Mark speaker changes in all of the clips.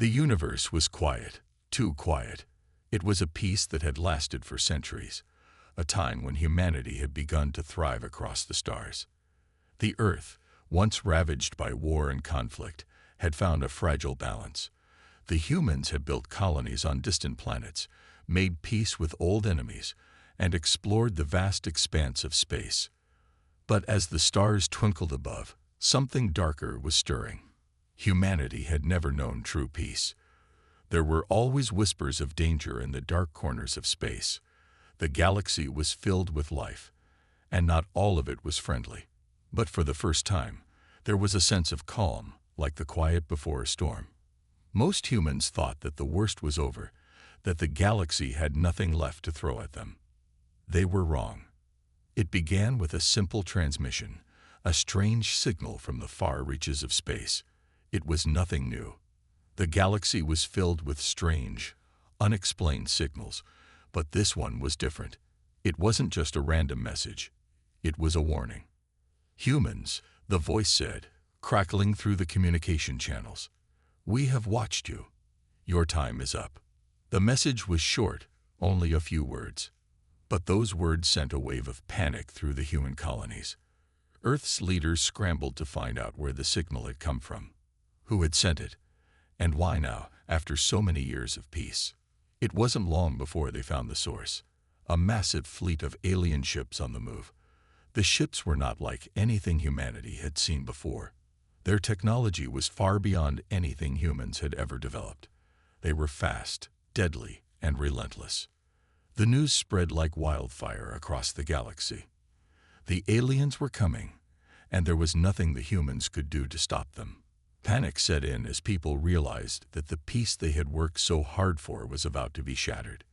Speaker 1: The universe was quiet, too quiet. It was a peace that had lasted for centuries, a time when humanity had begun to thrive across the stars. The Earth, once ravaged by war and conflict, had found a fragile balance. The humans had built colonies on distant planets, made peace with old enemies, and explored the vast expanse of space. But as the stars twinkled above, something darker was stirring. Humanity had never known true peace. There were always whispers of danger in the dark corners of space. The galaxy was filled with life, and not all of it was friendly. But for the first time, there was a sense of calm, like the quiet before a storm. Most humans thought that the worst was over, that the galaxy had nothing left to throw at them. They were wrong. It began with a simple transmission, a strange signal from the far reaches of space. It was nothing new. The galaxy was filled with strange, unexplained signals, but this one was different. It wasn't just a random message. It was a warning. "Humans," the voice said, crackling through the communication channels. "We have watched you. Your time is up." The message was short, only a few words. But those words sent a wave of panic through the human colonies. Earth's leaders scrambled to find out where the signal had come from, who had sent it, and why now, after so many years of peace. It wasn't long before they found the source, a massive fleet of alien ships on the move. The ships were not like anything humanity had seen before. Their technology was far beyond anything humans had ever developed. They were fast, deadly, and relentless. The news spread like wildfire across the galaxy. The aliens were coming, and there was nothing the humans could do to stop them. Panic set in as people realized that the peace they had worked so hard for was about to be shattered.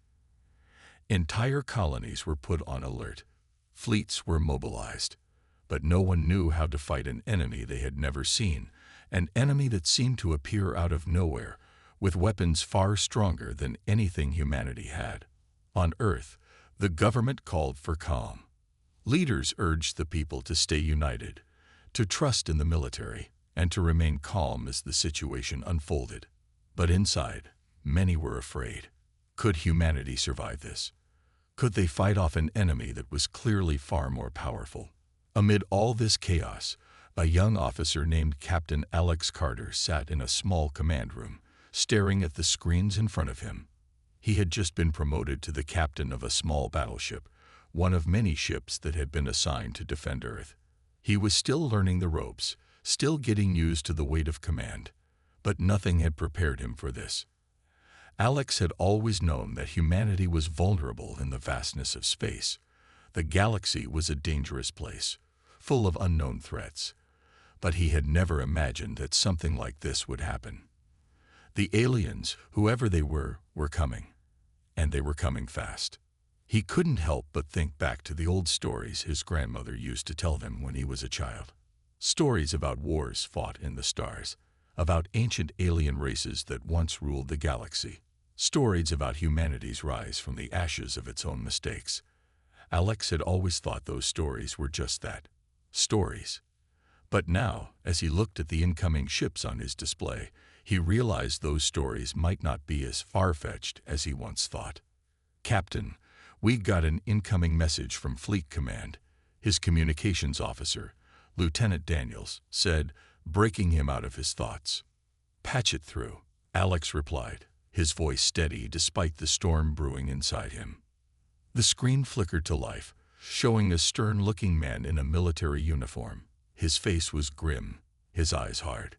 Speaker 1: Entire colonies were put on alert. Fleets were mobilized. But no one knew how to fight an enemy they had never seen, an enemy that seemed to appear out of nowhere, with weapons far stronger than anything humanity had. On Earth, the government called for calm. Leaders urged the people to stay united, to trust in the military, and to remain calm as the situation unfolded. But inside, many were afraid. Could humanity survive this? Could they fight off an enemy that was clearly far more powerful? Amid all this chaos, a young officer named Captain Alex Carter sat in a small command room, staring at the screens in front of him. He had just been promoted to the captain of a small battleship, one of many ships that had been assigned to defend Earth. He was still learning the ropes, still getting used to the weight of command, but nothing had prepared him for this. Alex had always known that humanity was vulnerable in the vastness of space. The galaxy was a dangerous place, full of unknown threats. But he had never imagined that something like this would happen. The aliens, whoever they were coming. And they were coming fast. He couldn't help but think back to the old stories his grandmother used to tell him when he was a child. Stories about wars fought in the stars, about ancient alien races that once ruled the galaxy. Stories about humanity's rise from the ashes of its own mistakes. Alex had always thought those stories were just that, stories. But now, as he looked at the incoming ships on his display, he realized those stories might not be as far-fetched as he once thought. "Captain, we got an incoming message from Fleet Command," his communications officer, Lieutenant Daniels, said, breaking him out of his thoughts. "Patch it through," Alex replied, his voice steady despite the storm brewing inside him. The screen flickered to life, showing a stern-looking man in a military uniform. His face was grim, his eyes hard.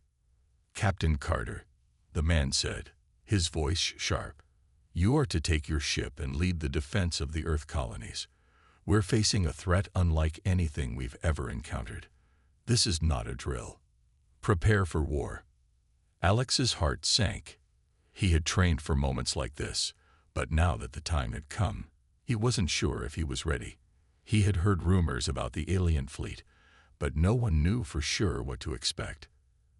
Speaker 1: "Captain Carter," the man said, his voice sharp, "you are to take your ship and lead the defense of the Earth colonies. We're facing a threat unlike anything we've ever encountered. This is not a drill. Prepare for war." Alex's heart sank. He had trained for moments like this, but now that the time had come, he wasn't sure if he was ready. He had heard rumors about the alien fleet, but no one knew for sure what to expect.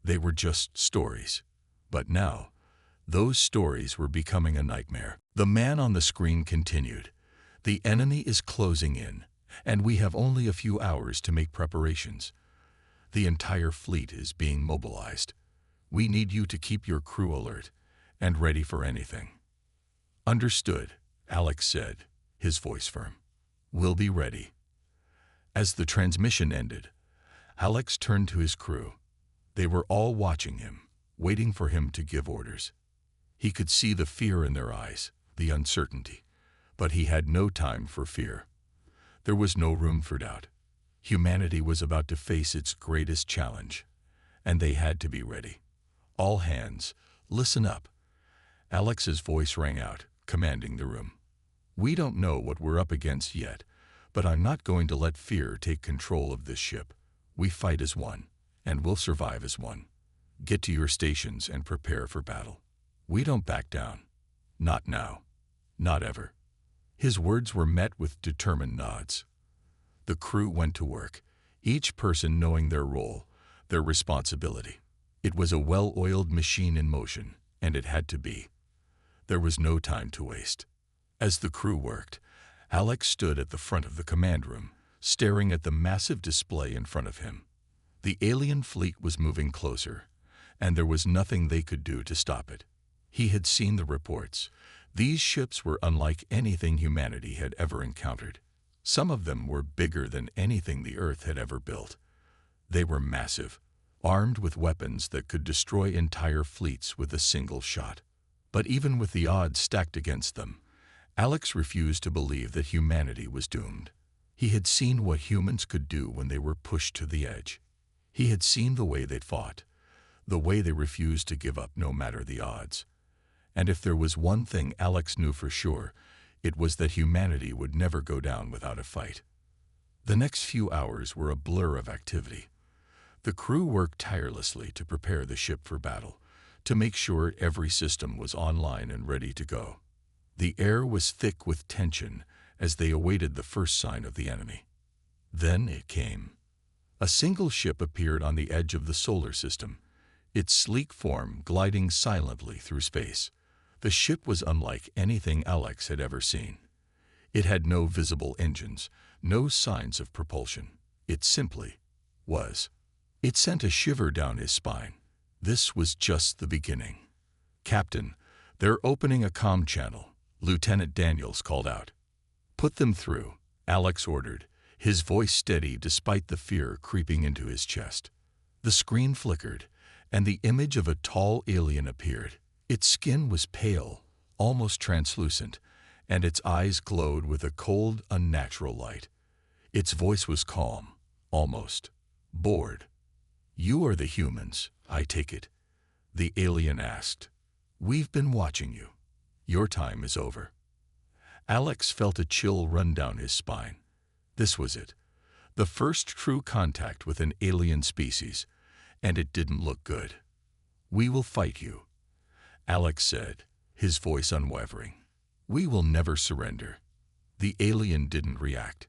Speaker 1: They were just stories. But now, those stories were becoming a nightmare. The man on the screen continued, "The enemy is closing in, and we have only a few hours to make preparations. The entire fleet is being mobilized. We need you to keep your crew alert, and ready for anything. "Understood," Alex said, his voice firm. "We'll be ready." As the transmission ended, Alex turned to his crew. They were all watching him, waiting for him to give orders. He could see the fear in their eyes, the uncertainty, but he had no time for fear. There was no room for doubt. Humanity was about to face its greatest challenge, and they had to be ready. "All hands, listen up." Alex's voice rang out, commanding the room. "We don't know what we're up against yet, but I'm not going to let fear take control of this ship. We fight as one, and we'll survive as one. Get to your stations and prepare for battle. We don't back down. Not now. Not ever." His words were met with determined nods. The crew went to work, each person knowing their role, their responsibility. It was a well-oiled machine in motion, and it had to be. There was no time to waste. As the crew worked, Alex stood at the front of the command room, staring at the massive display in front of him. The alien fleet was moving closer, and there was nothing they could do to stop it. He had seen the reports. These ships were unlike anything humanity had ever encountered. Some of them were bigger than anything the Earth had ever built. They were massive, armed with weapons that could destroy entire fleets with a single shot. But even with the odds stacked against them, Alex refused to believe that humanity was doomed. He had seen what humans could do when they were pushed to the edge. He had seen the way they fought, the way they refused to give up no matter the odds. And if there was one thing Alex knew for sure, it was that humanity would never go down without a fight. The next few hours were a blur of activity. The crew worked tirelessly to prepare the ship for battle, to make sure every system was online and ready to go. The air was thick with tension as they awaited the first sign of the enemy. Then it came. A single ship appeared on the edge of the solar system, its sleek form gliding silently through space. The ship was unlike anything Alex had ever seen. It had no visible engines, no signs of propulsion. It simply was. It sent a shiver down his spine. This was just the beginning. "Captain, they're opening a comm channel," Lieutenant Daniels called out. "Put them through," Alex ordered, his voice steady despite the fear creeping into his chest. The screen flickered, and the image of a tall alien appeared. Its skin was pale, almost translucent, and its eyes glowed with a cold, unnatural light. Its voice was calm, almost bored. "You are the humans, I take it?" the alien asked. "We've been watching you. Your time is over." Alex felt a chill run down his spine. This was it, the first true contact with an alien species, and it didn't look good. "We will fight you," Alex said, his voice unwavering. "We will never surrender." The alien didn't react.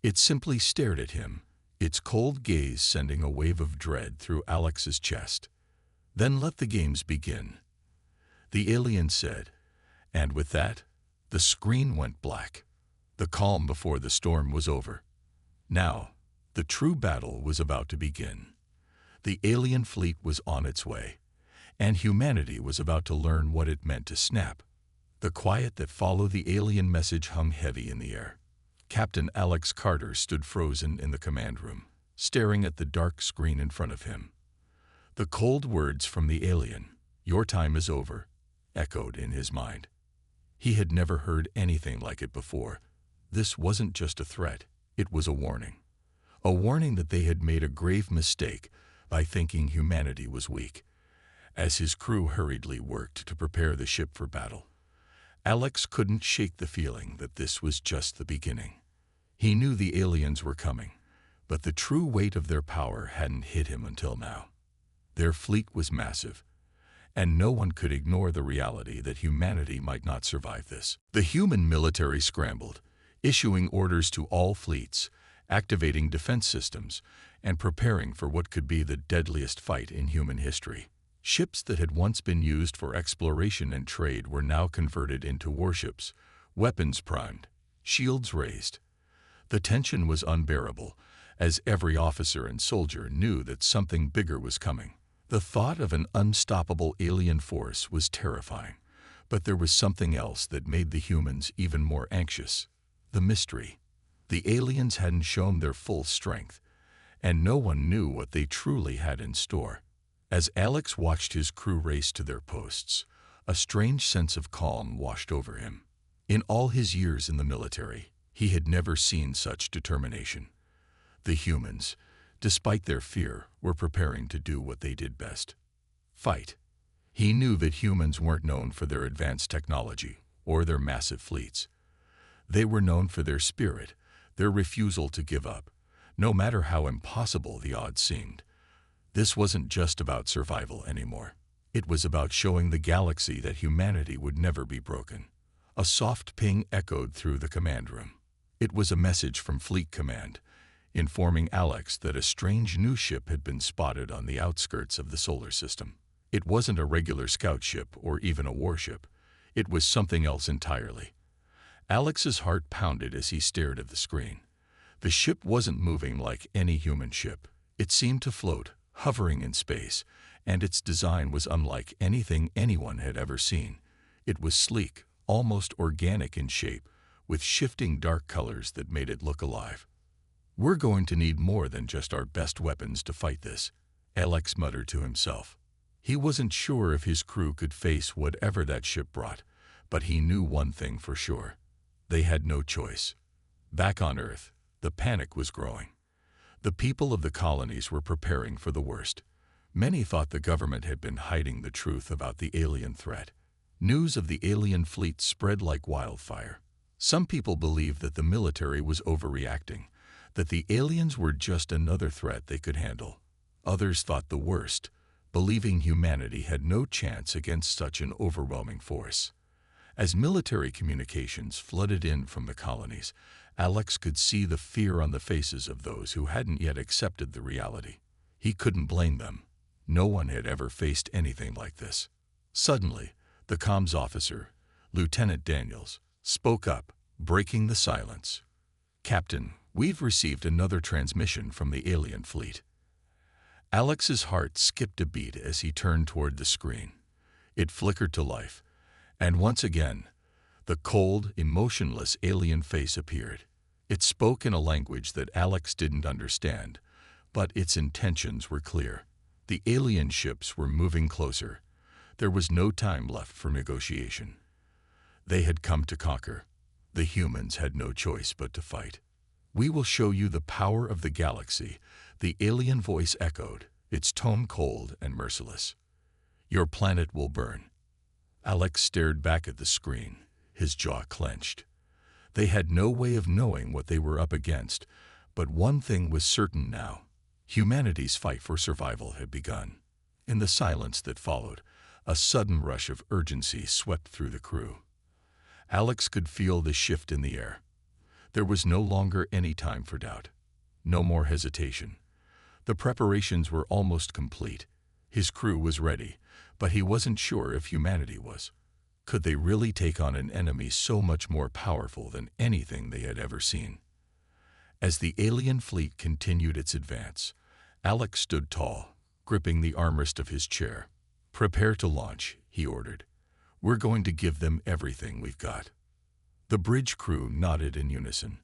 Speaker 1: It simply stared at him, its cold gaze sending a wave of dread through Alex's chest. "Then let the games begin," the alien said, and with that, the screen went black. The calm before the storm was over. Now, the true battle was about to begin. The alien fleet was on its way, and humanity was about to learn what it meant to snap. The quiet that followed the alien message hung heavy in the air. Captain Alex Carter stood frozen in the command room, staring at the dark screen in front of him. The cold words from the alien, "Your time is over," echoed in his mind. He had never heard anything like it before. This wasn't just a threat, it was a warning. A warning that they had made a grave mistake by thinking humanity was weak. As his crew hurriedly worked to prepare the ship for battle, Alex couldn't shake the feeling that this was just the beginning. He knew the aliens were coming, but the true weight of their power hadn't hit him until now. Their fleet was massive, and no one could ignore the reality that humanity might not survive this. The human military scrambled, issuing orders to all fleets, activating defense systems, and preparing for what could be the deadliest fight in human history. Ships that had once been used for exploration and trade were now converted into warships, weapons primed, shields raised. The tension was unbearable, as every officer and soldier knew that something bigger was coming. The thought of an unstoppable alien force was terrifying, but there was something else that made the humans even more anxious: the mystery. The aliens hadn't shown their full strength, and no one knew what they truly had in store. As Alex watched his crew race to their posts, a strange sense of calm washed over him. In all his years in the military, he had never seen such determination. The humans, despite their fear, were preparing to do what they did best: fight. He knew that humans weren't known for their advanced technology or their massive fleets. They were known for their spirit, their refusal to give up, no matter how impossible the odds seemed. This wasn't just about survival anymore. It was about showing the galaxy that humanity would never be broken. A soft ping echoed through the command room. It was a message from Fleet Command, informing Alex that a strange new ship had been spotted on the outskirts of the solar system. It wasn't a regular scout ship or even a warship. It was something else entirely. Alex's heart pounded as he stared at the screen. The ship wasn't moving like any human ship. It seemed to float, hovering in space, and its design was unlike anything anyone had ever seen. It was sleek, almost organic in shape, with shifting dark colors that made it look alive. "We're going to need more than just our best weapons to fight this," Alex muttered to himself. He wasn't sure if his crew could face whatever that ship brought, but he knew one thing for sure: they had no choice. Back on Earth, the panic was growing. The people of the colonies were preparing for the worst. Many thought the government had been hiding the truth about the alien threat. News of the alien fleet spread like wildfire. Some people believed that the military was overreacting, that the aliens were just another threat they could handle. Others thought the worst, believing humanity had no chance against such an overwhelming force. As military communications flooded in from the colonies, Alex could see the fear on the faces of those who hadn't yet accepted the reality. He couldn't blame them. No one had ever faced anything like this. Suddenly, the comms officer, Lieutenant Daniels, spoke up, breaking the silence. "Captain, we've received another transmission from the alien fleet." Alex's heart skipped a beat as he turned toward the screen. It flickered to life, and once again, the cold, emotionless alien face appeared. It spoke in a language that Alex didn't understand, but its intentions were clear. The alien ships were moving closer. There was no time left for negotiation. They had come to conquer. The humans had no choice but to fight. "We will show you the power of the galaxy," the alien voice echoed, its tone cold and merciless. "Your planet will burn." Alex stared back at the screen, his jaw clenched. They had no way of knowing what they were up against, but one thing was certain now: humanity's fight for survival had begun. In the silence that followed, a sudden rush of urgency swept through the crew. Alex could feel the shift in the air. There was no longer any time for doubt. No more hesitation. The preparations were almost complete. His crew was ready, but he wasn't sure if humanity was. Could they really take on an enemy so much more powerful than anything they had ever seen? As the alien fleet continued its advance, Alex stood tall, gripping the armrest of his chair. "Prepare to launch," he ordered. "We're going to give them everything we've got." The bridge crew nodded in unison,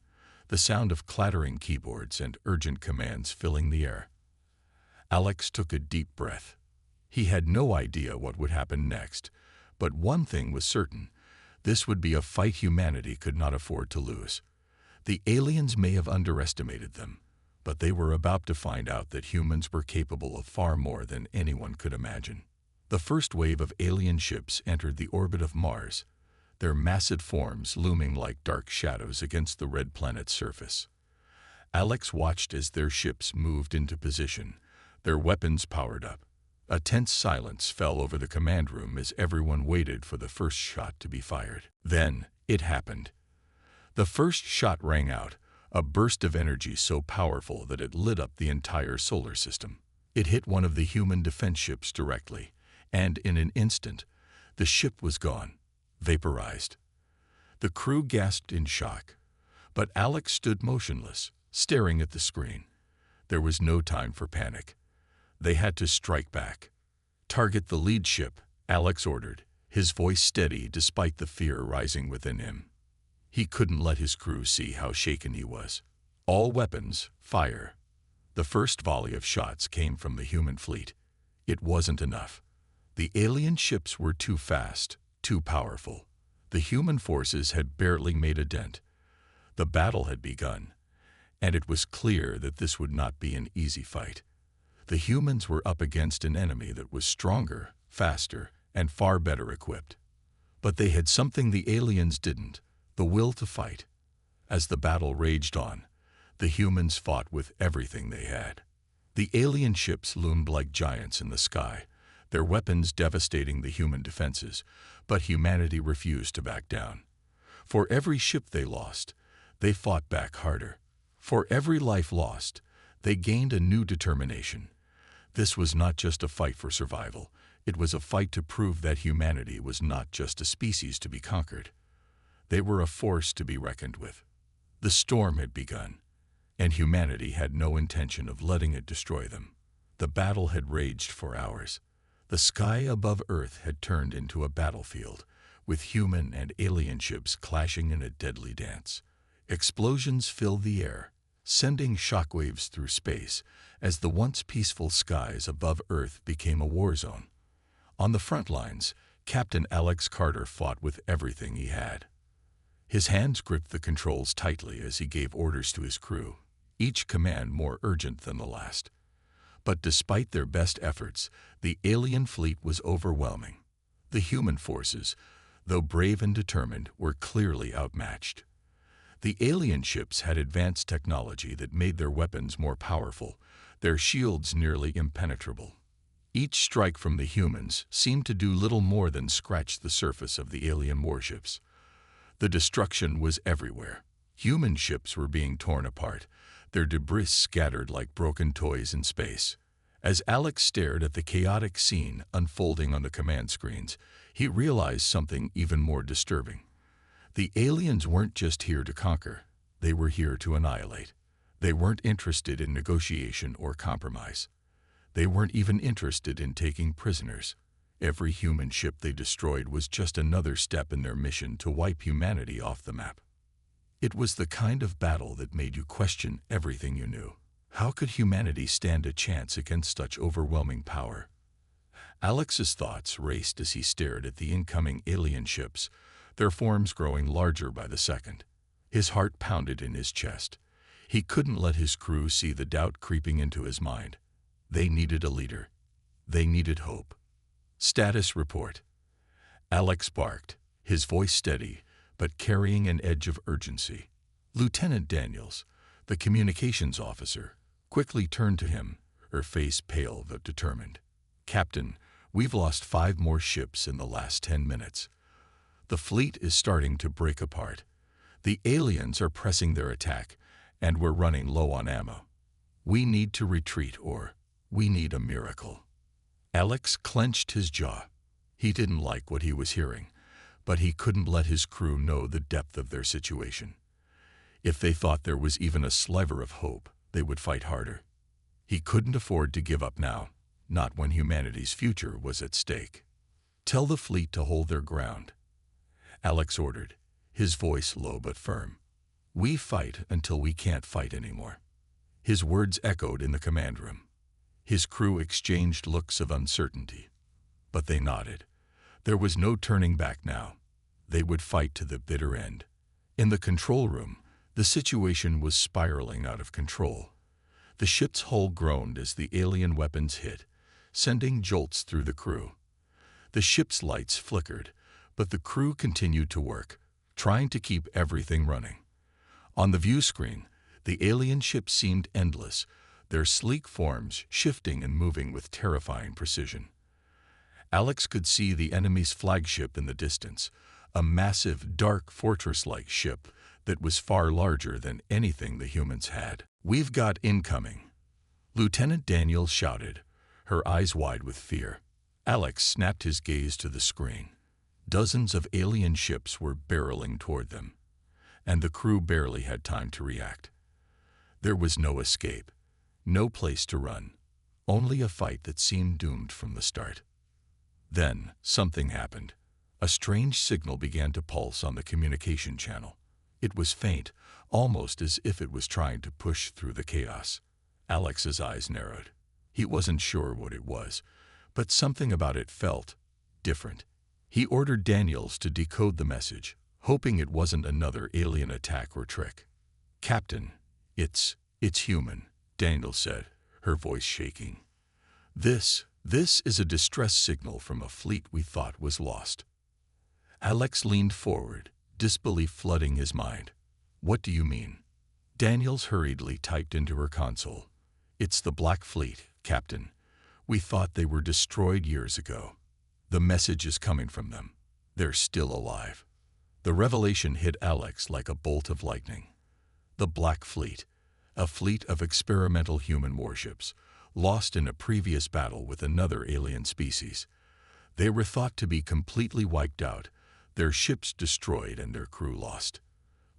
Speaker 1: the sound of clattering keyboards and urgent commands filling the air. Alex took a deep breath. He had no idea what would happen next, but one thing was certain: this would be a fight humanity could not afford to lose. The aliens may have underestimated them, but they were about to find out that humans were capable of far more than anyone could imagine. The first wave of alien ships entered the orbit of Mars, their massive forms looming like dark shadows against the red planet's surface. Alex watched as their ships moved into position, their weapons powered up. A tense silence fell over the command room as everyone waited for the first shot to be fired. Then, it happened. The first shot rang out, a burst of energy so powerful that it lit up the entire solar system. It hit one of the human defense ships directly, and in an instant, the ship was gone, vaporized. The crew gasped in shock, but Alex stood motionless, staring at the screen. There was no time for panic. They had to strike back. "Target the lead ship," Alex ordered, his voice steady despite the fear rising within him. He couldn't let his crew see how shaken he was. "All weapons, fire." The first volley of shots came from the human fleet. It wasn't enough. The alien ships were too fast, too powerful. The human forces had barely made a dent. The battle had begun, and it was clear that this would not be an easy fight. The humans were up against an enemy that was stronger, faster, and far better equipped. But they had something the aliens didn't: the will to fight. As the battle raged on, the humans fought with everything they had. The alien ships loomed like giants in the sky, their weapons devastating the human defenses, but humanity refused to back down. For every ship they lost, they fought back harder. For every life lost, they gained a new determination. This was not just a fight for survival, it was a fight to prove that humanity was not just a species to be conquered. They were a force to be reckoned with. The storm had begun, and humanity had no intention of letting it destroy them. The battle had raged for hours. The sky above Earth had turned into a battlefield, with human and alien ships clashing in a deadly dance. Explosions filled the air, sending shockwaves through space as the once peaceful skies above Earth became a war zone. On the front lines, Captain Alex Carter fought with everything he had. His hands gripped the controls tightly as he gave orders to his crew, each command more urgent than the last. But despite their best efforts, the alien fleet was overwhelming. The human forces, though brave and determined, were clearly outmatched. The alien ships had advanced technology that made their weapons more powerful, their shields nearly impenetrable. Each strike from the humans seemed to do little more than scratch the surface of the alien warships. The destruction was everywhere. Human ships were being torn apart, their debris scattered like broken toys in space. As Alex stared at the chaotic scene unfolding on the command screens, he realized something even more disturbing. The aliens weren't just here to conquer, they were here to annihilate. They weren't interested in negotiation or compromise. They weren't even interested in taking prisoners. Every human ship they destroyed was just another step in their mission to wipe humanity off the map. It was the kind of battle that made you question everything you knew. How could humanity stand a chance against such overwhelming power? Alex's thoughts raced as he stared at the incoming alien ships, their forms growing larger by the second. His heart pounded in his chest. He couldn't let his crew see the doubt creeping into his mind. They needed a leader. They needed hope. "Status report." Alex barked, his voice steady, but carrying an edge of urgency. Lieutenant Daniels, the communications officer, quickly turned to him, her face pale but determined. "Captain, we've lost 5 more ships in the last 10 minutes. The fleet is starting to break apart. The aliens are pressing their attack, and we're running low on ammo. We need to retreat, or we need a miracle." Alex clenched his jaw. He didn't like what he was hearing, but he couldn't let his crew know the depth of their situation. If they thought there was even a sliver of hope, they would fight harder. He couldn't afford to give up now, not when humanity's future was at stake. "Tell the fleet to hold their ground," Alex ordered, his voice low but firm. "We fight until we can't fight anymore." His words echoed in the command room. His crew exchanged looks of uncertainty, but they nodded. There was no turning back now. They would fight to the bitter end. In the control room, the situation was spiraling out of control. The ship's hull groaned as the alien weapons hit, sending jolts through the crew. The ship's lights flickered, but the crew continued to work, trying to keep everything running. On the view screen, the alien ships seemed endless, their sleek forms shifting and moving with terrifying precision. Alex could see the enemy's flagship in the distance, a massive, dark, fortress-like ship that was far larger than anything the humans had. "We've got incoming," Lieutenant Daniels shouted, her eyes wide with fear. Alex snapped his gaze to the screen. Dozens of alien ships were barreling toward them, and the crew barely had time to react. There was no escape, no place to run, only a fight that seemed doomed from the start. Then, something happened. A strange signal began to pulse on the communication channel. It was faint, almost as if it was trying to push through the chaos. Alex's eyes narrowed. He wasn't sure what it was, but something about it felt different. He ordered Daniels to decode the message, hoping it wasn't another alien attack or trick. "Captain, it's human," Daniels said, her voice shaking. This is a distress signal from a fleet we thought was lost." Alex leaned forward, disbelief flooding his mind. "What do you mean?" Daniels hurriedly typed into her console. "It's the Black Fleet, Captain. We thought they were destroyed years ago. The message is coming from them. They're still alive." The revelation hit Alex like a bolt of lightning. The Black Fleet, a fleet of experimental human warships, lost in a previous battle with another alien species. They were thought to be completely wiped out, their ships destroyed and their crew lost.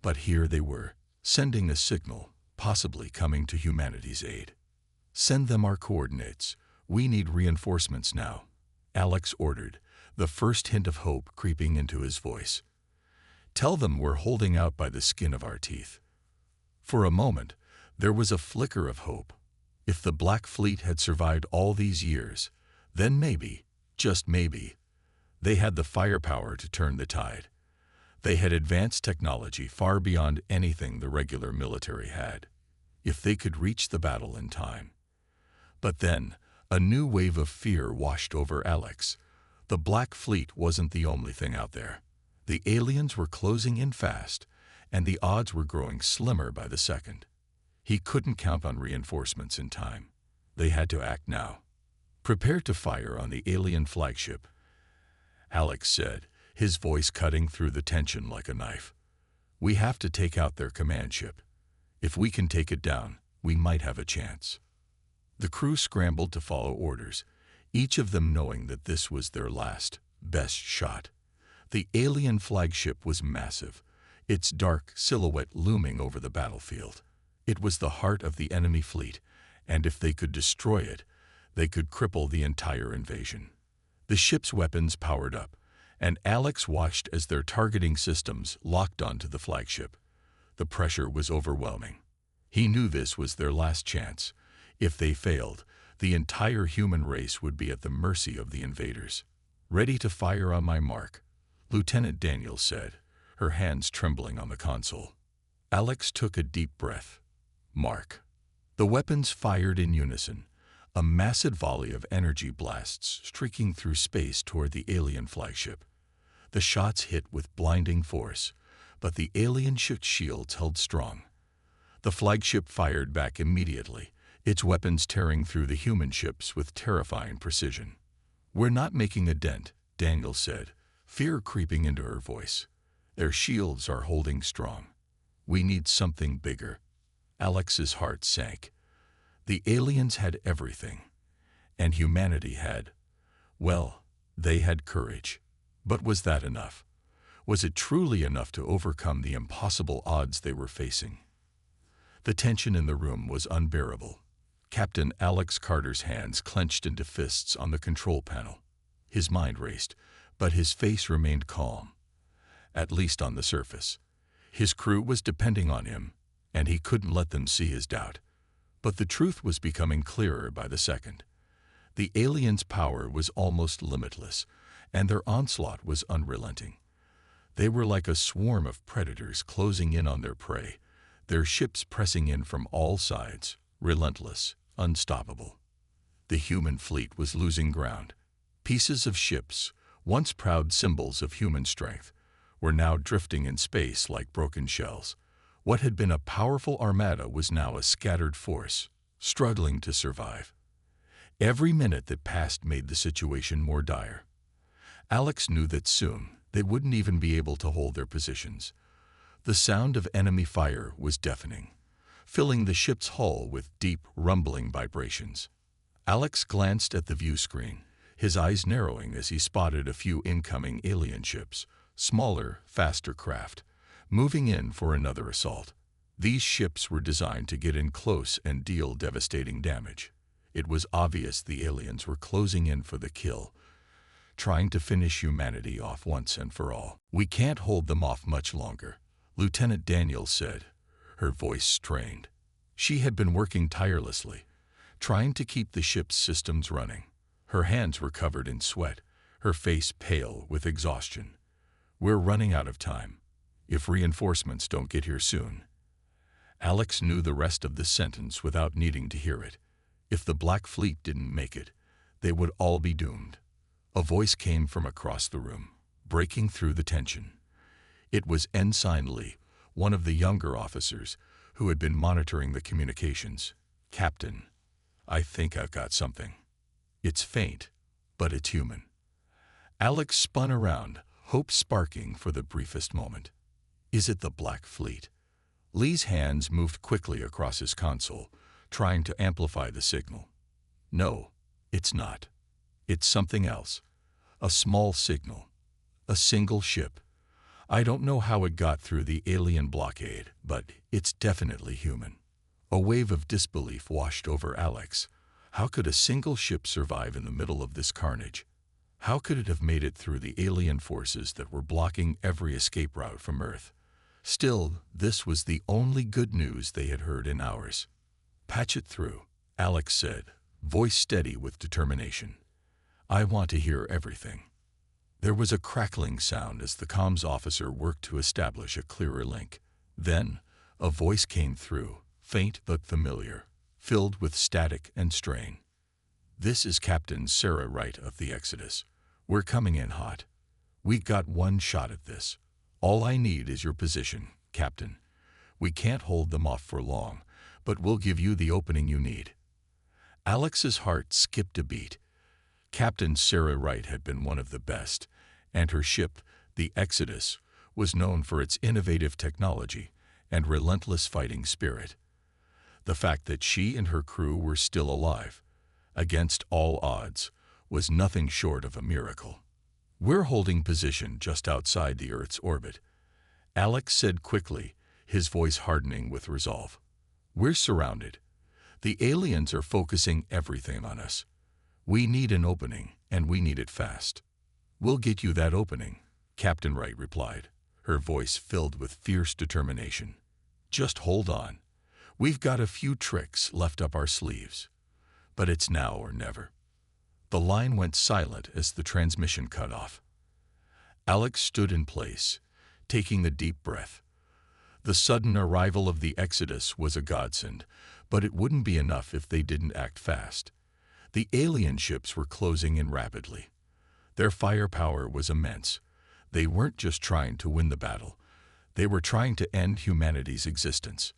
Speaker 1: But here they were, sending a signal, possibly coming to humanity's aid. "Send them our coordinates. We need reinforcements now," Alex ordered, the first hint of hope creeping into his voice. "Tell them we're holding out by the skin of our teeth." For a moment, there was a flicker of hope. If the Black Fleet had survived all these years, then maybe, just maybe, they had the firepower to turn the tide. They had advanced technology far beyond anything the regular military had. If they could reach the battle in time. But then, a new wave of fear washed over Alex. The Black Fleet wasn't the only thing out there. The aliens were closing in fast, and the odds were growing slimmer by the second. He couldn't count on reinforcements in time. They had to act now. "Prepare to fire on the alien flagship," Alex said, his voice cutting through the tension like a knife. "We have to take out their command ship. If we can take it down, we might have a chance." The crew scrambled to follow orders, each of them knowing that this was their last, best shot. The alien flagship was massive, its dark silhouette looming over the battlefield. It was the heart of the enemy fleet, and if they could destroy it, they could cripple the entire invasion. The ship's weapons powered up, and Alex watched as their targeting systems locked onto the flagship. The pressure was overwhelming. He knew this was their last chance. If they failed, the entire human race would be at the mercy of the invaders. "Ready to fire on my mark," Lieutenant Daniels said, her hands trembling on the console. Alex took a deep breath. Mark. The weapons fired in unison, a massive volley of energy blasts streaking through space toward the alien flagship. The shots hit with blinding force, but the alien ship's shields held strong. The flagship fired back immediately, its weapons tearing through the human ships with terrifying precision. "We're not making a dent," Daniels said, fear creeping into her voice. "Their shields are holding strong. We need something bigger." Alex's heart sank. The aliens had everything, and humanity had, well, they had courage. But was that enough? Was it truly enough to overcome the impossible odds they were facing? The tension in the room was unbearable. Captain Alex Carter's hands clenched into fists on the control panel. His mind raced, but his face remained calm, at least on the surface. His crew was depending on him, and he couldn't let them see his doubt. But the truth was becoming clearer by the second. The aliens' power was almost limitless, and their onslaught was unrelenting. They were like a swarm of predators closing in on their prey, their ships pressing in from all sides, relentless, unstoppable. The human fleet was losing ground. Pieces of ships, once proud symbols of human strength, were now drifting in space like broken shells. What had been a powerful armada was now a scattered force, struggling to survive. Every minute that passed made the situation more dire. Alex knew that soon they wouldn't even be able to hold their positions. The sound of enemy fire was deafening, filling the ship's hull with deep, rumbling vibrations. Alex glanced at the view screen, his eyes narrowing as he spotted a few incoming alien ships, smaller, faster craft, moving in for another assault. These ships were designed to get in close and deal devastating damage. It was obvious the aliens were closing in for the kill, trying to finish humanity off once and for all. "We can't hold them off much longer," Lieutenant Daniels said, her voice strained. She had been working tirelessly, trying to keep the ship's systems running. Her hands were covered in sweat, her face pale with exhaustion. "We're running out of time. If reinforcements don't get here soon." Alex knew the rest of the sentence without needing to hear it. If the Black Fleet didn't make it, they would all be doomed. A voice came from across the room, breaking through the tension. It was Ensign Lee, one of the younger officers, who had been monitoring the communications. "Captain, I think I've got something. It's faint, but it's human." Alex spun around, hope sparking for the briefest moment. "Is it the Black Fleet?" Lee's hands moved quickly across his console, trying to amplify the signal. "No, it's not. It's something else. A small signal. A single ship. I don't know how it got through the alien blockade, but it's definitely human." A wave of disbelief washed over Alex. How could a single ship survive in the middle of this carnage? How could it have made it through the alien forces that were blocking every escape route from Earth? Still, this was the only good news they had heard in hours. "Patch it through," Alex said, voice steady with determination. "I want to hear everything." There was a crackling sound as the comms officer worked to establish a clearer link. Then, a voice came through, faint but familiar, filled with static and strain. "This is Captain Sarah Wright of the Exodus. We're coming in hot. We've got one shot at this. All I need is your position, Captain. We can't hold them off for long, but we'll give you the opening you need." Alex's heart skipped a beat. Captain Sarah Wright had been one of the best, and her ship, the Exodus, was known for its innovative technology and relentless fighting spirit. The fact that she and her crew were still alive, against all odds, was nothing short of a miracle. "We're holding position just outside the Earth's orbit," Alex said quickly, his voice hardening with resolve. "We're surrounded. The aliens are focusing everything on us. We need an opening, and we need it fast." "We'll get you that opening," Captain Wright replied, her voice filled with fierce determination. "Just hold on. We've got a few tricks left up our sleeves. But it's now or never." The line went silent as the transmission cut off. Alex stood in place, taking a deep breath. The sudden arrival of the Exodus was a godsend, but it wouldn't be enough if they didn't act fast. The alien ships were closing in rapidly. Their firepower was immense. They weren't just trying to win the battle. They were trying to end humanity's existence.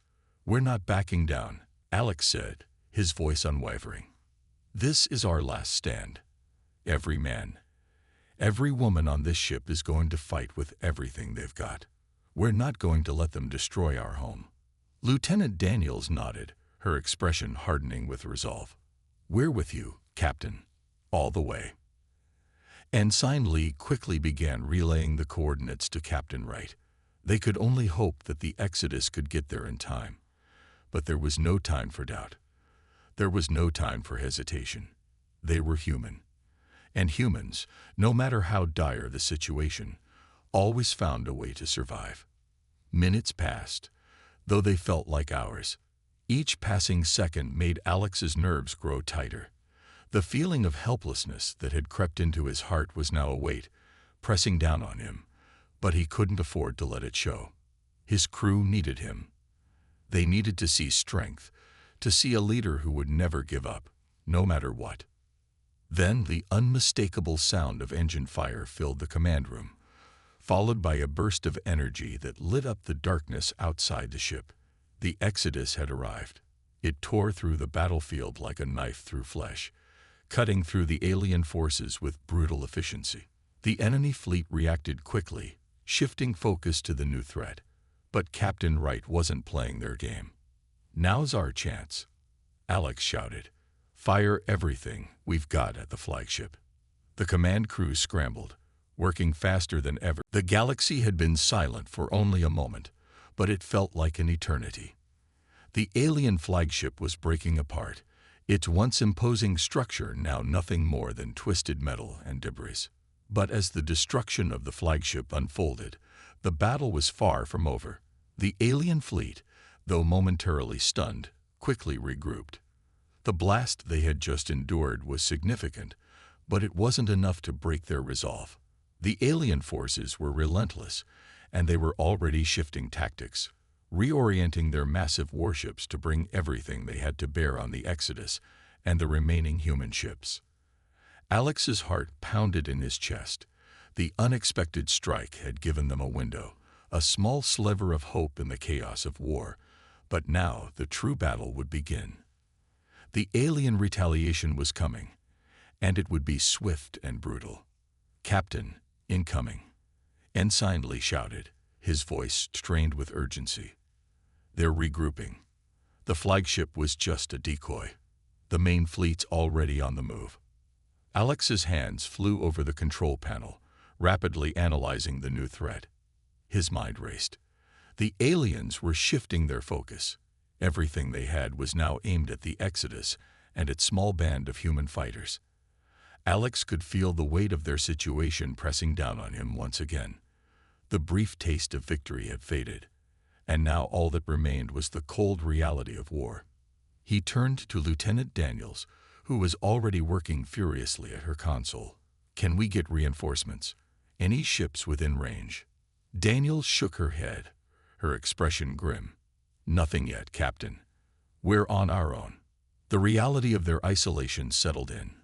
Speaker 1: "We're not backing down," Alex said, his voice unwavering. "This is our last stand. Every man, every woman on this ship is going to fight with everything they've got. We're not going to let them destroy our home." Lieutenant Daniels nodded, her expression hardening with resolve. "We're with you, Captain, all the way." Ensign Lee quickly began relaying the coordinates to Captain Wright. They could only hope that the Exodus could get there in time. But there was no time for doubt. There was no time for hesitation. They were human. And humans, no matter how dire the situation, always found a way to survive. Minutes passed, though they felt like hours. Each passing second made Alex's nerves grow tighter. The feeling of helplessness that had crept into his heart was now a weight, pressing down on him, but he couldn't afford to let it show. His crew needed him. They needed to see strength, to see a leader who would never give up, no matter what. Then the unmistakable sound of engine fire filled the command room, followed by a burst of energy that lit up the darkness outside the ship. The Exodus had arrived. It tore through the battlefield like a knife through flesh, cutting through the alien forces with brutal efficiency. The enemy fleet reacted quickly, shifting focus to the new threat. But Captain Wright wasn't playing their game. "Now's our chance," Alex shouted. "Fire everything we've got at the flagship." The command crew scrambled, working faster than ever. The galaxy had been silent for only a moment, but it felt like an eternity. The alien flagship was breaking apart, its once imposing structure now nothing more than twisted metal and debris. But as the destruction of the flagship unfolded, the battle was far from over. The alien fleet, though momentarily stunned, quickly regrouped. The blast they had just endured was significant, but it wasn't enough to break their resolve. The alien forces were relentless, and they were already shifting tactics, reorienting their massive warships to bring everything they had to bear on the Exodus and the remaining human ships. Alex's heart pounded in his chest. The unexpected strike had given them a window, a small sliver of hope in the chaos of war, but now the true battle would begin. The alien retaliation was coming, and it would be swift and brutal. "Captain, incoming," Ensign Lee shouted, his voice strained with urgency. "They're regrouping. The flagship was just a decoy. The main fleet's already on the move." Alex's hands flew over the control panel, rapidly analyzing the new threat. His mind raced. The aliens were shifting their focus. Everything they had was now aimed at the Exodus and its small band of human fighters. Alex could feel the weight of their situation pressing down on him once again. The brief taste of victory had faded, and now all that remained was the cold reality of war. He turned to Lieutenant Daniels, who was already working furiously at her console. "Can we get reinforcements? Any ships within range?" Daniels shook her head, her expression grim. "Nothing yet, Captain. We're on our own." The reality of their isolation settled in.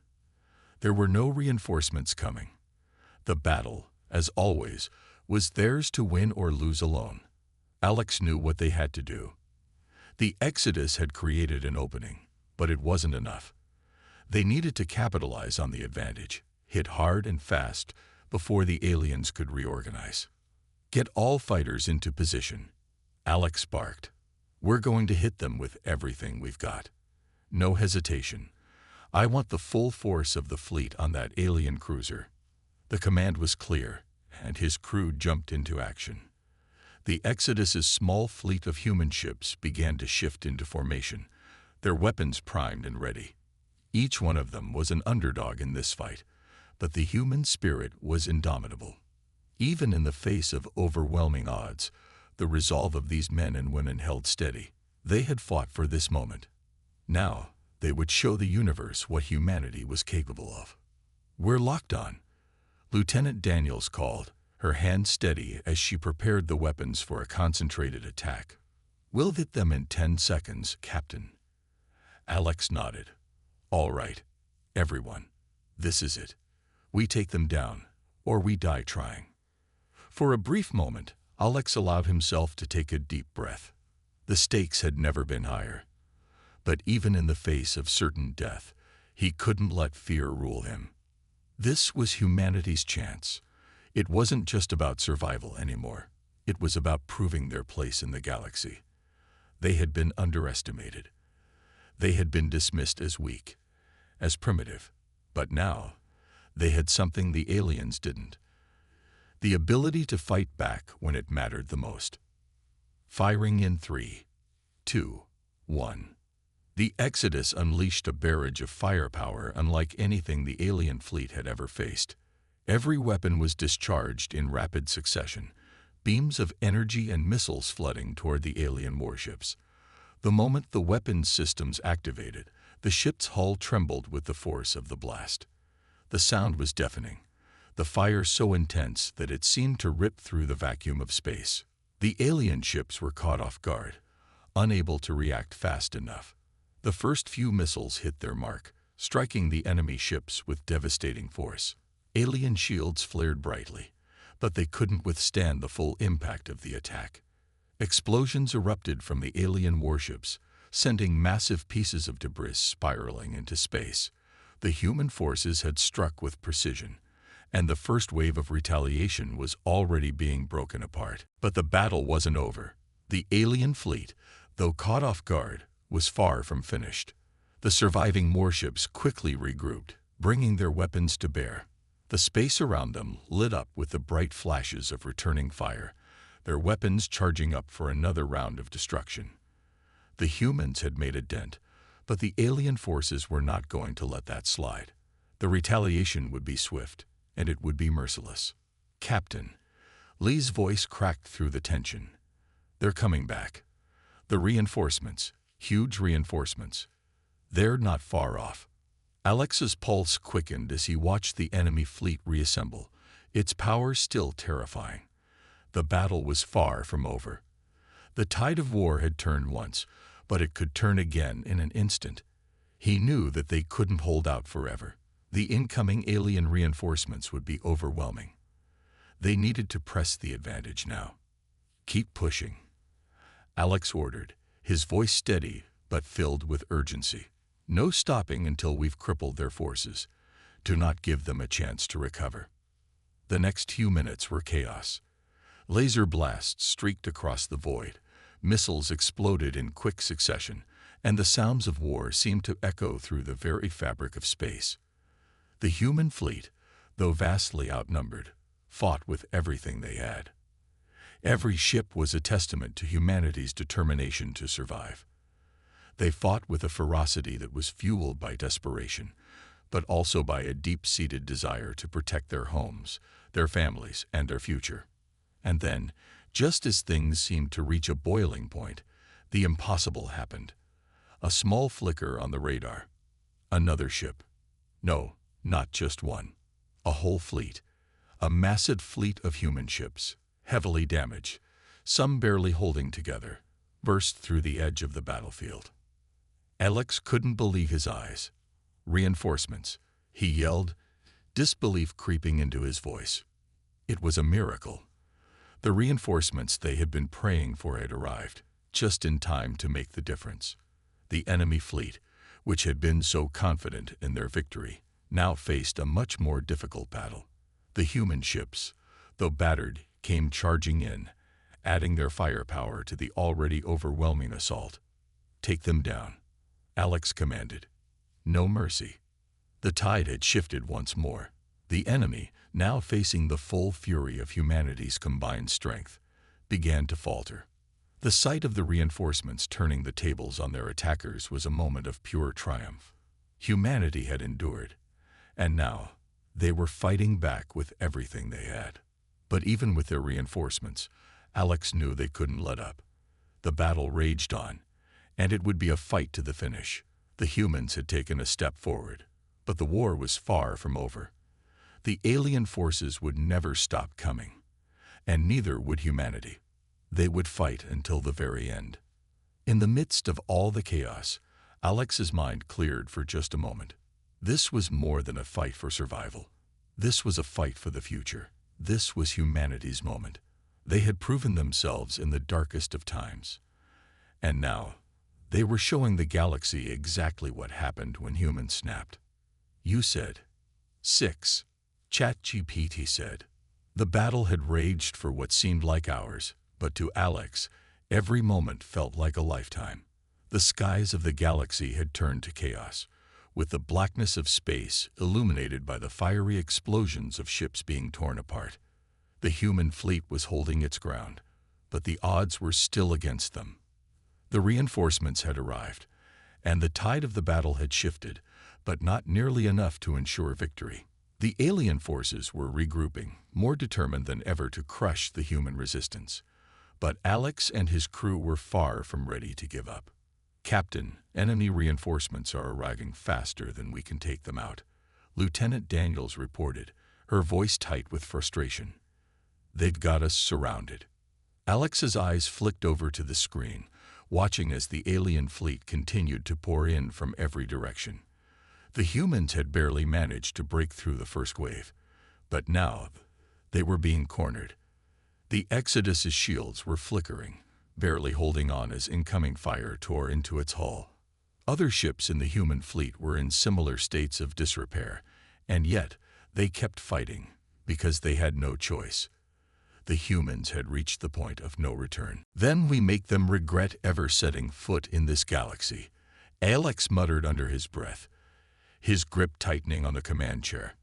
Speaker 1: There were no reinforcements coming. The battle, as always, was theirs to win or lose alone. Alex knew what they had to do. The Exodus had created an opening, but it wasn't enough. They needed to capitalize on the advantage, hit hard and fast before the aliens could reorganize. "Get all fighters into position," Alex barked. "We're going to hit them with everything we've got. No hesitation. I want the full force of the fleet on that alien cruiser." The command was clear, and his crew jumped into action. The Exodus's small fleet of human ships began to shift into formation, their weapons primed and ready. Each one of them was an underdog in this fight, but the human spirit was indomitable. Even in the face of overwhelming odds, the resolve of these men and women held steady. They had fought for this moment. Now, they would show the universe what humanity was capable of. "We're locked on," Lieutenant Daniels called, her hand steady as she prepared the weapons for a concentrated attack. "We'll hit them in 10 seconds, Captain." Alex nodded. "All right, everyone. This is it. We take them down, or we die trying." For a brief moment, Alex allowed himself to take a deep breath. The stakes had never been higher. But even in the face of certain death, he couldn't let fear rule him. This was humanity's chance. It wasn't just about survival anymore. It was about proving their place in the galaxy. They had been underestimated. They had been dismissed as weak, as primitive. But now, they had something the aliens didn't: the ability to fight back when it mattered the most. Firing in 3, 2, 1. The Exodus unleashed a barrage of firepower unlike anything the alien fleet had ever faced. Every weapon was discharged in rapid succession, beams of energy and missiles flooding toward the alien warships. The moment the weapons systems activated, the ship's hull trembled with the force of the blast. The sound was deafening, the fire so intense that it seemed to rip through the vacuum of space. The alien ships were caught off guard, unable to react fast enough. The first few missiles hit their mark, striking the enemy ships with devastating force. Alien shields flared brightly, but they couldn't withstand the full impact of the attack. Explosions erupted from the alien warships, sending massive pieces of debris spiraling into space. The human forces had struck with precision, and the first wave of retaliation was already being broken apart. But the battle wasn't over. The alien fleet, though caught off guard, was far from finished. The surviving warships quickly regrouped, bringing their weapons to bear. The space around them lit up with the bright flashes of returning fire, their weapons charging up for another round of destruction. The humans had made a dent, But the alien forces were not going to let that slide. The retaliation would be swift, and it would be merciless. "Captain," Lee's voice cracked through the tension. "They're coming back. The reinforcements, huge reinforcements. They're not far off." Alex's pulse quickened as he watched the enemy fleet reassemble, its power still terrifying. The battle was far from over. The tide of war had turned once, but it could turn again in an instant. He knew that they couldn't hold out forever. The incoming alien reinforcements would be overwhelming. They needed to press the advantage now. "Keep pushing," Alex ordered, his voice steady but filled with urgency. "No stopping until we've crippled their forces. Do not give them a chance to recover." The next few minutes were chaos. Laser blasts streaked across the void, missiles exploded in quick succession, and the sounds of war seemed to echo through the very fabric of space. The human fleet, though vastly outnumbered, fought with everything they had. Every ship was a testament to humanity's determination to survive. They fought with a ferocity that was fueled by desperation, but also by a deep-seated desire to protect their homes, their families, and their future. And then, just as things seemed to reach a boiling point, the impossible happened. A small flicker on the radar. Another ship. No, not just one. A whole fleet. A massive fleet of human ships, heavily damaged, some barely holding together, burst through the edge of the battlefield. Alex couldn't believe his eyes. "Reinforcements," he yelled, disbelief creeping into his voice. It was a miracle. The reinforcements they had been praying for had arrived, just in time to make the difference. The enemy fleet, which had been so confident in their victory, now faced a much more difficult battle. The human ships, though battered, came charging in, adding their firepower to the already overwhelming assault. "Take them down," Alex commanded. No mercy. The tide had shifted once more. The enemy, now facing the full fury of humanity's combined strength, began to falter. The sight of the reinforcements turning the tables on their attackers was a moment of pure triumph. Humanity had endured, and now they were fighting back with everything they had. But even with their reinforcements, Alex knew they couldn't let up. The battle raged on, and it would be a fight to the finish. The humans had taken a step forward, but the war was far from over. The alien forces would never stop coming, and neither would humanity. They would fight until the very end. In the midst of all the chaos, Alex's mind cleared for just a moment. This was more than a fight for survival. This was a fight for the future. This was humanity's moment. They had proven themselves in the darkest of times. And now, they were showing the galaxy exactly what happened when humans snapped. "You said 6. ChatGPT said. The battle had raged for what seemed like hours, but to Alex, every moment felt like a lifetime. The skies of the galaxy had turned to chaos, with the blackness of space illuminated by the fiery explosions of ships being torn apart. The human fleet was holding its ground, but the odds were still against them. The reinforcements had arrived, and the tide of the battle had shifted, but not nearly enough to ensure victory. The alien forces were regrouping, more determined than ever to crush the human resistance. But Alex and his crew were far from ready to give up. "Captain, enemy reinforcements are arriving faster than we can take them out," Lieutenant Daniels reported, her voice tight with frustration. "They've got us surrounded." Alex's eyes flicked over to the screen, watching as the alien fleet continued to pour in from every direction. The humans had barely managed to break through the first wave, but now they were being cornered. The Exodus's shields were flickering, barely holding on as incoming fire tore into its hull. Other ships in the human fleet were in similar states of disrepair, and yet they kept fighting because they had no choice. The humans had reached the point of no return. "Then we make them regret ever setting foot in this galaxy," Alex muttered under his breath, his grip tightening on the command chair.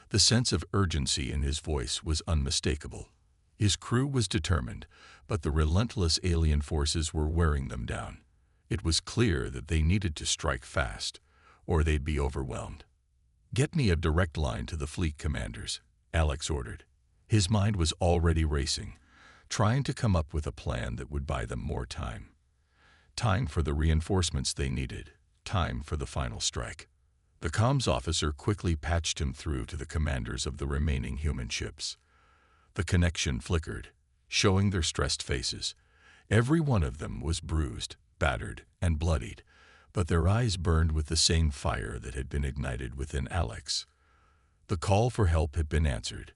Speaker 1: The sense of urgency in his voice was unmistakable. His crew was determined, but the relentless alien forces were wearing them down. It was clear that they needed to strike fast, or they'd be overwhelmed. "Get me a direct line to the fleet commanders," Alex ordered. His mind was already racing, trying to come up with a plan that would buy them more time. Time for the reinforcements they needed, time for the final strike. The comms officer quickly patched him through to the commanders of the remaining human ships. The connection flickered, showing their stressed faces. Every one of them was bruised, battered, and bloodied, but their eyes burned with the same fire that had been ignited within Alex. The call for help had been answered,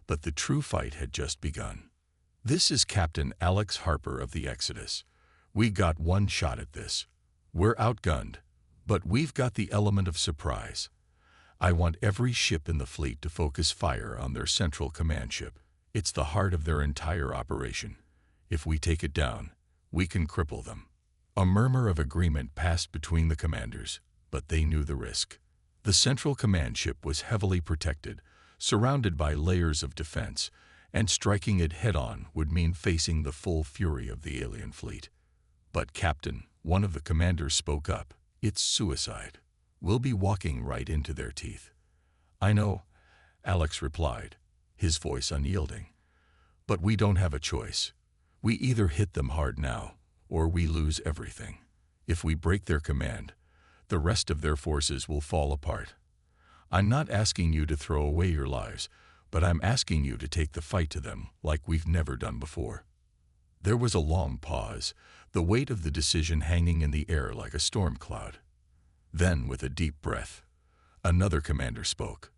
Speaker 1: but the true fight had just begun. "This is Captain Alex Harper of the Exodus. We got one shot at this. We're outgunned, but we've got the element of surprise. I want every ship in the fleet to focus fire on their central command ship. It's the heart of their entire operation. If we take it down, we can cripple them." A murmur of agreement passed between the commanders, but they knew the risk. The central command ship was heavily protected, surrounded by layers of defense, and striking it head-on would mean facing the full fury of the alien fleet. "But Captain," one of the commanders spoke up, "it's suicide. We'll be walking right into their teeth." "I know," Alex replied, his voice unyielding. "But we don't have a choice. We either hit them hard now, or we lose everything. If we break their command, the rest of their forces will fall apart. I'm not asking you to throw away your lives, but I'm asking you to take the fight to them like we've never done before." There was a long pause, the weight of the decision hanging in the air like a storm cloud. Then, with a deep breath, another commander spoke.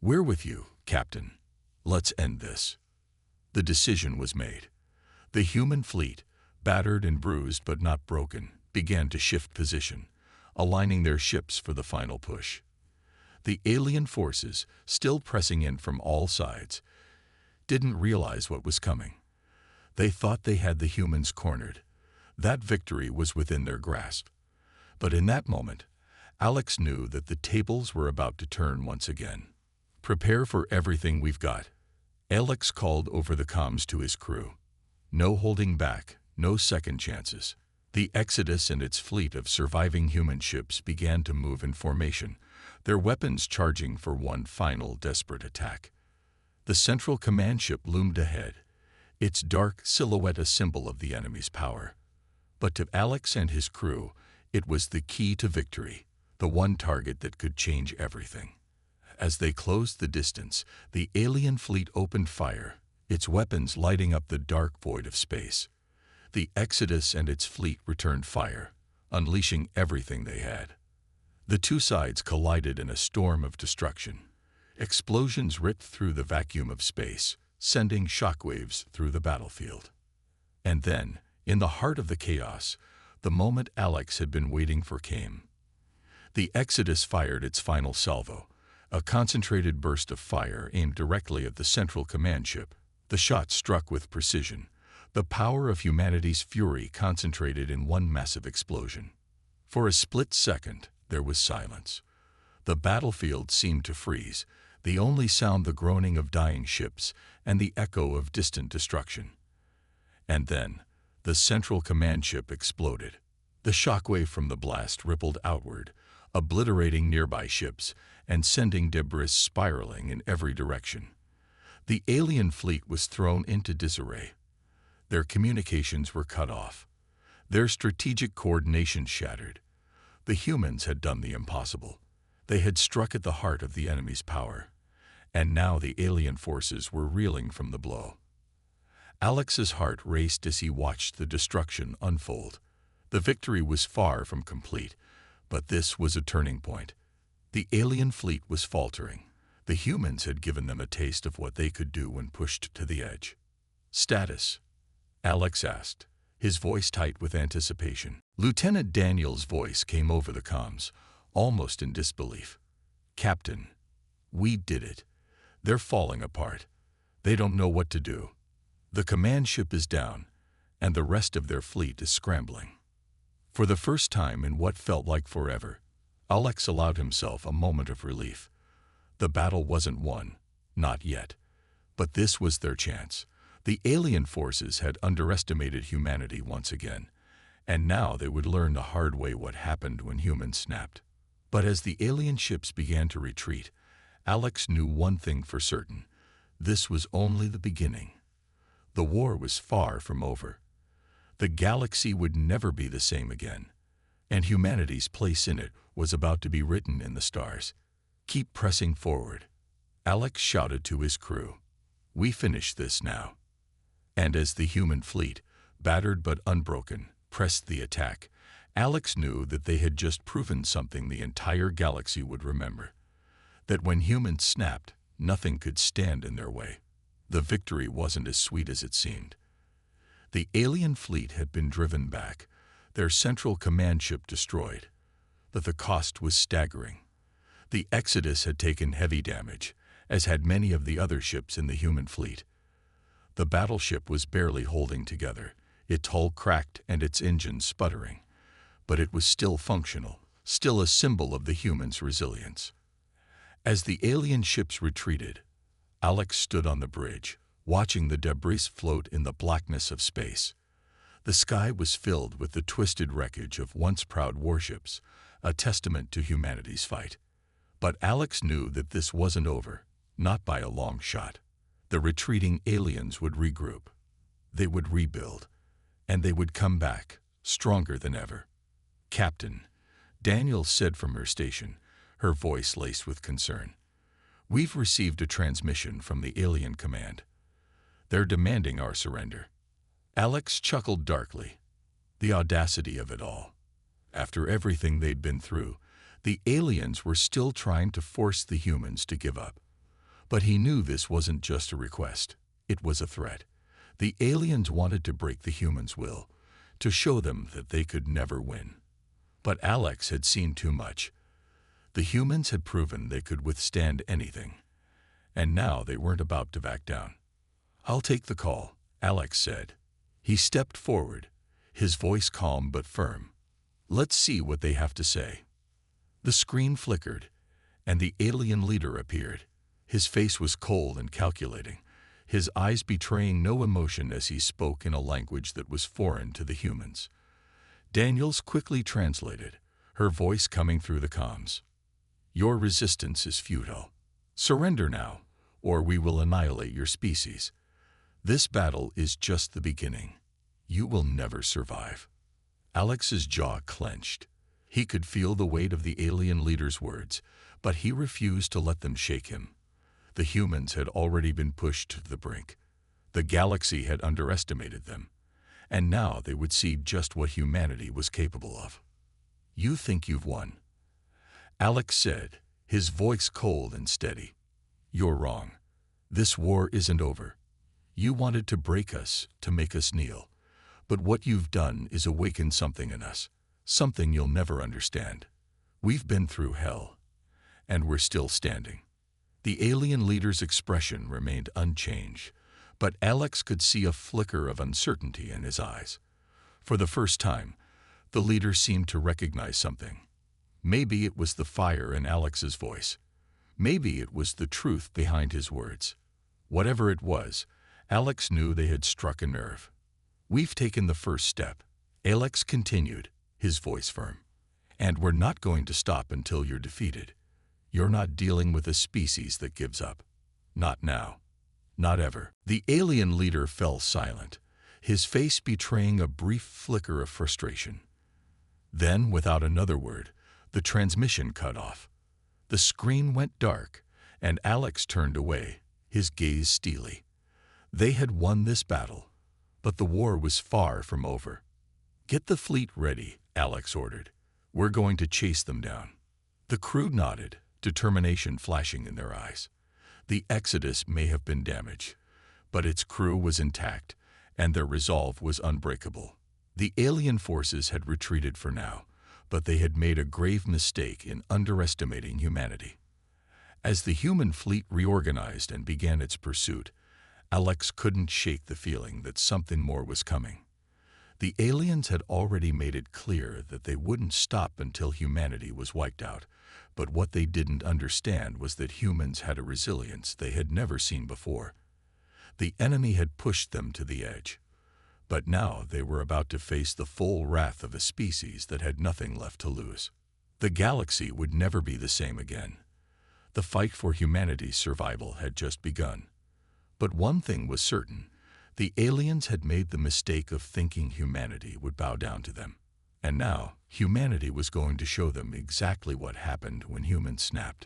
Speaker 1: "We're with you, Captain. Let's end this." The decision was made. The human fleet, battered and bruised but not broken, began to shift position, aligning their ships for the final push. The alien forces, still pressing in from all sides, didn't realize what was coming. They thought they had the humans cornered. That victory was within their grasp. But in that moment, Alex knew that the tables were about to turn once again. "Prepare for everything we've got," Alex called over the comms to his crew. "No holding back, no second chances." The Exodus and its fleet of surviving human ships began to move in formation, their weapons charging for one final desperate attack. The central command ship loomed ahead, its dark silhouette a symbol of the enemy's power. But to Alex and his crew, it was the key to victory, the one target that could change everything. As they closed the distance, the alien fleet opened fire, its weapons lighting up the dark void of space. The Exodus and its fleet returned fire, unleashing everything they had. The two sides collided in a storm of destruction. Explosions ripped through the vacuum of space, sending shockwaves through the battlefield. And then, in the heart of the chaos, the moment Alex had been waiting for came. The Exodus fired its final salvo, a concentrated burst of fire aimed directly at the central command ship. The shot struck with precision, the power of humanity's fury concentrated in one massive explosion. For a split second, there was silence. The battlefield seemed to freeze, the only sound the groaning of dying ships and the echo of distant destruction. And then, the central command ship exploded. The shockwave from the blast rippled outward, obliterating nearby ships and sending debris spiraling in every direction. The alien fleet was thrown into disarray. Their communications were cut off, their strategic coordination shattered. The humans had done the impossible. They had struck at the heart of the enemy's power, and now the alien forces were reeling from the blow. Alex's heart raced as he watched the destruction unfold. The victory was far from complete, but this was a turning point. The alien fleet was faltering. The humans had given them a taste of what they could do when pushed to the edge. "Status?" Alex asked, his voice tight with anticipation. Lieutenant Daniel's voice came over the comms, almost in disbelief. "Captain, we did it. They're falling apart. They don't know what to do. The command ship is down, and the rest of their fleet is scrambling." For the first time in what felt like forever, Alex allowed himself a moment of relief. The battle wasn't won, not yet. But this was their chance. The alien forces had underestimated humanity once again, And now they would learn the hard way what happened when humans snapped. But as the alien ships began to retreat, Alex knew one thing for certain. This was only the beginning. The war was far from over. The galaxy would never be the same again, and humanity's place in it was about to be written in the stars. Keep pressing forward, Alex shouted to his crew. We finish this now. And as the human fleet, battered but unbroken, pressed the attack, Alex knew that they had just proven something the entire galaxy would remember. That when humans snapped, nothing could stand in their way. The victory wasn't as sweet as it seemed. The alien fleet had been driven back, their central command ship destroyed. But the cost was staggering. The Exodus had taken heavy damage, as had many of the other ships in the human fleet. The battleship was barely holding together, its hull cracked and its engines sputtering. But it was still functional, still a symbol of the humans' resilience. As the alien ships retreated, Alex stood on the bridge, watching the debris float in the blackness of space. The sky was filled with the twisted wreckage of once proud warships, a testament to humanity's fight. But Alex knew that this wasn't over, not by a long shot. The retreating aliens would regroup. They would rebuild, and they would come back, stronger than ever. Captain, Daniel said from her station, her voice laced with concern. We've received a transmission from the alien command. They're demanding our surrender. Alex chuckled darkly. The audacity of it all. After everything they'd been through, the aliens were still trying to force the humans to give up. But he knew this wasn't just a request. It was a threat. The aliens wanted to break the humans' will, to show them that they could never win. But Alex had seen too much. The humans had proven they could withstand anything. And now they weren't about to back down. I'll take the call, Alex said. He stepped forward, his voice calm but firm. Let's see what they have to say. The screen flickered, and the alien leader appeared. His face was cold and calculating, his eyes betraying no emotion as he spoke in a language that was foreign to the humans. Daniels quickly translated, her voice coming through the comms. Your resistance is futile. Surrender now, or we will annihilate your species. This battle is just the beginning. You will never survive. Alex's jaw clenched. He could feel the weight of the alien leader's words, but he refused to let them shake him. The humans had already been pushed to the brink. The galaxy had underestimated them, and now they would see just what humanity was capable of. You think you've won, Alex said, his voice cold and steady. You're wrong. This war isn't over. You wanted to break us, to make us kneel. But what you've done is awaken something in us, something you'll never understand. We've been through hell, and we're still standing. The alien leader's expression remained unchanged, but Alex could see a flicker of uncertainty in his eyes. For the first time, the leader seemed to recognize something. Maybe it was the fire in Alex's voice. Maybe it was the truth behind his words. Whatever it was, Alex knew they had struck a nerve. We've taken the first step, Alex continued, his voice firm. And we're not going to stop until you're defeated. You're not dealing with a species that gives up. Not now. Not ever. The alien leader fell silent, his face betraying a brief flicker of frustration. Then, without another word, the transmission cut off. The screen went dark, and Alex turned away, his gaze steely. They had won this battle, but the war was far from over. Get the fleet ready, Alex ordered. We're going to chase them down. The crew nodded, determination flashing in their eyes. The Exodus may have been damaged, but its crew was intact, and their resolve was unbreakable. The alien forces had retreated for now, but they had made a grave mistake in underestimating humanity. As the human fleet reorganized and began its pursuit, Alex couldn't shake the feeling that something more was coming. The aliens had already made it clear that they wouldn't stop until humanity was wiped out, but what they didn't understand was that humans had a resilience they had never seen before. The enemy had pushed them to the edge, But now they were about to face the full wrath of a species that had nothing left to lose. The galaxy would never be the same again. The fight for humanity's survival had just begun. But one thing was certain: the aliens had made the mistake of thinking humanity would bow down to them. And now, humanity was going to show them exactly what happened when humans snapped.